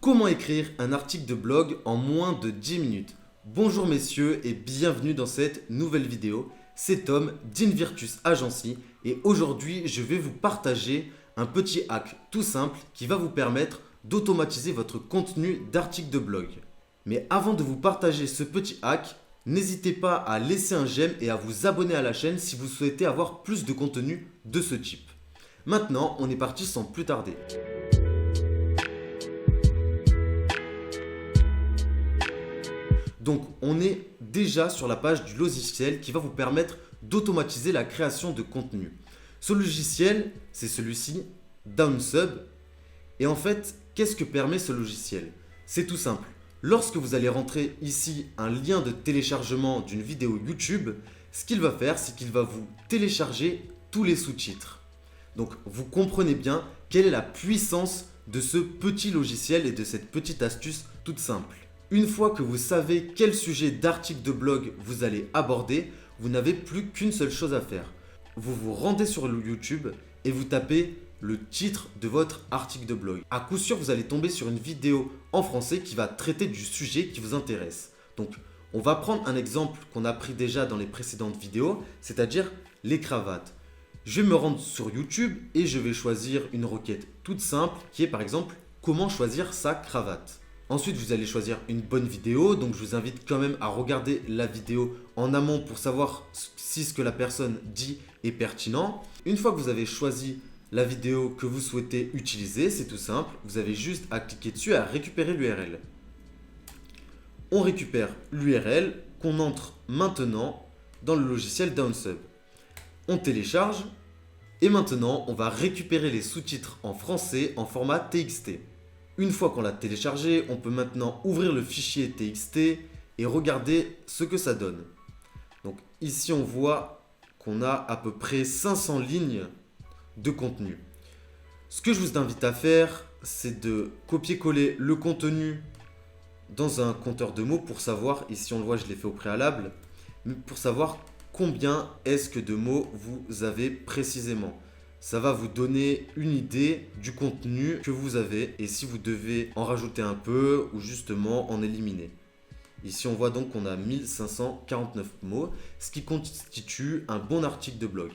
Comment écrire un article de blog en moins de 10 minutes? Bonjour messieurs et bienvenue dans cette nouvelle vidéo. C'est Tom d'Invirtus Agency et aujourd'hui je vais vous partager un petit hack tout simple qui va vous permettre d'automatiser votre contenu d'article de blog. Mais avant de vous partager ce petit hack, n'hésitez pas à laisser un j'aime et à vous abonner à la chaîne si vous souhaitez avoir plus de contenu de ce type. Maintenant, on est parti sans plus tarder. Donc, on est déjà sur la page du logiciel qui va vous permettre d'automatiser la création de contenu. Ce logiciel, c'est celui-ci, Downsub. Et en fait, qu'est-ce que permet ce logiciel? C'est tout simple. Lorsque vous allez rentrer ici un lien de téléchargement d'une vidéo YouTube, ce qu'il va faire, c'est qu'il va vous télécharger tous les sous-titres. Donc, vous comprenez bien quelle est la puissance de ce petit logiciel et de cette petite astuce toute simple. Une fois que vous savez quel sujet d'article de blog vous allez aborder, vous n'avez plus qu'une seule chose à faire. Vous vous rendez sur le YouTube et vous tapez le titre de votre article de blog. À coup sûr, vous allez tomber sur une vidéo en français qui va traiter du sujet qui vous intéresse. Donc, on va prendre un exemple qu'on a pris déjà dans les précédentes vidéos, c'est-à-dire les cravates. Je vais me rendre sur YouTube et je vais choisir une requête toute simple qui est par exemple « Comment choisir sa cravate ?» Ensuite, vous allez choisir une bonne vidéo. Donc, je vous invite quand même à regarder la vidéo en amont pour savoir si ce que la personne dit est pertinent. Une fois que vous avez choisi la vidéo que vous souhaitez utiliser, c'est tout simple. Vous avez juste à cliquer dessus et à récupérer l'URL. On récupère l'URL qu'on entre maintenant dans le logiciel Downsub. On télécharge et maintenant, on va récupérer les sous-titres en français en format TXT. Une fois qu'on l'a téléchargé, on peut maintenant ouvrir le fichier TXT et regarder ce que ça donne. Donc ici, on voit qu'on a à peu près 500 lignes de contenu. Ce que je vous invite à faire, c'est de copier-coller le contenu dans un compteur de mots pour savoir, ici on le voit, je l'ai fait au préalable, mais pour savoir combien est-ce que de mots vous avez précisément. Ça va vous donner une idée du contenu que vous avez et si vous devez en rajouter un peu ou justement en éliminer. Ici, on voit donc qu'on a 1549 mots, ce qui constitue un bon article de blog.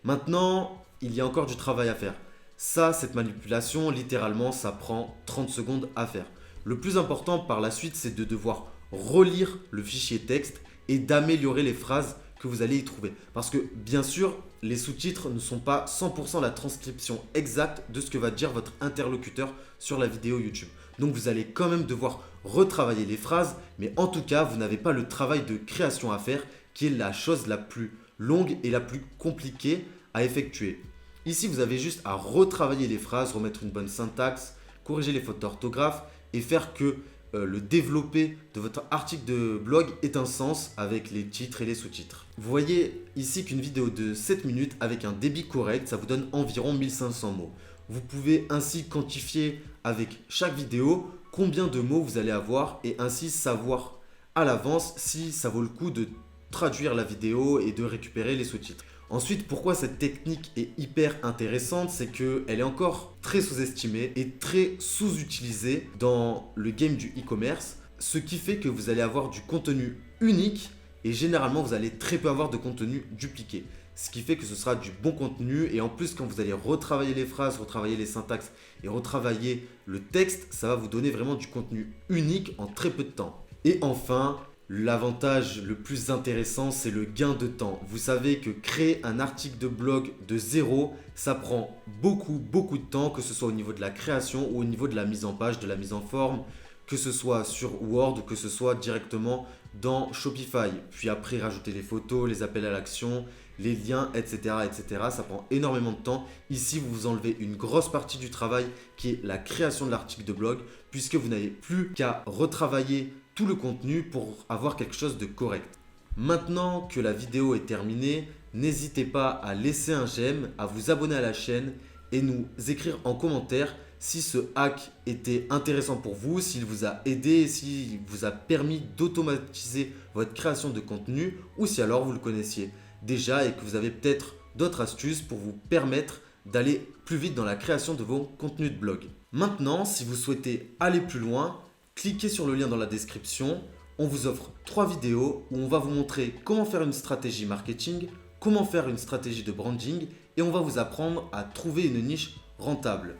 Maintenant, il y a encore du travail à faire. Ça, cette manipulation, littéralement, ça prend 30 secondes à faire. Le plus important par la suite, c'est de devoir relire le fichier texte et d'améliorer les phrases que vous allez y trouver. Parce que bien sûr, les sous-titres ne sont pas 100% la transcription exacte de ce que va dire votre interlocuteur sur la vidéo YouTube. Donc vous allez quand même devoir retravailler les phrases, mais en tout cas, vous n'avez pas le travail de création à faire qui est la chose la plus longue et la plus compliquée à effectuer. Ici, vous avez juste à retravailler les phrases, remettre une bonne syntaxe, corriger les fautes d'orthographe et faire que le développé de votre article de blog ait un sens avec les titres et les sous-titres. Vous voyez ici qu'une vidéo de 7 minutes avec un débit correct, ça vous donne environ 1500 mots. Vous pouvez ainsi quantifier avec chaque vidéo combien de mots vous allez avoir et ainsi savoir à l'avance si ça vaut le coup de traduire la vidéo et de récupérer les sous-titres. Ensuite, pourquoi cette technique est hyper intéressante, c'est qu'elle est encore très sous-estimée et très sous-utilisée dans le game du e-commerce, ce qui fait que vous allez avoir du contenu unique et généralement vous allez très peu avoir de contenu dupliqué. Ce qui fait que ce sera du bon contenu et en plus quand vous allez retravailler les phrases, retravailler les syntaxes et retravailler le texte, ça va vous donner vraiment du contenu unique en très peu de temps. Et enfin, l'avantage le plus intéressant, c'est le gain de temps. Vous savez que créer un article de blog de zéro, ça prend beaucoup de temps, que ce soit au niveau de la création ou au niveau de la mise en page, de la mise en forme, que ce soit sur Word ou que ce soit directement dans Shopify. Puis après, rajouter les photos, les appels à l'action, les liens, etc., etc. Ça prend énormément de temps. Ici, vous vous enlevez une grosse partie du travail qui est la création de l'article de blog puisque vous n'avez plus qu'à retravailler tout le contenu pour avoir quelque chose de correct. Maintenant que la vidéo est terminée, n'hésitez pas à laisser un j'aime, à vous abonner à la chaîne et nous écrire en commentaire si ce hack était intéressant pour vous, s'il vous a aidé, s'il vous a permis d'automatiser votre création de contenu ou si alors vous le connaissiez déjà et que vous avez peut-être d'autres astuces pour vous permettre d'aller plus vite dans la création de vos contenus de blog. Maintenant, si vous souhaitez aller plus loin, cliquez sur le lien dans la description. On vous offre 3 vidéos où on va vous montrer comment faire une stratégie marketing, comment faire une stratégie de branding et on va vous apprendre à trouver une niche rentable.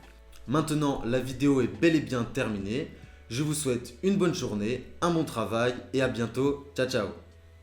Maintenant, la vidéo est bel et bien terminée. Je vous souhaite une bonne journée, un bon travail et à bientôt. Ciao ciao.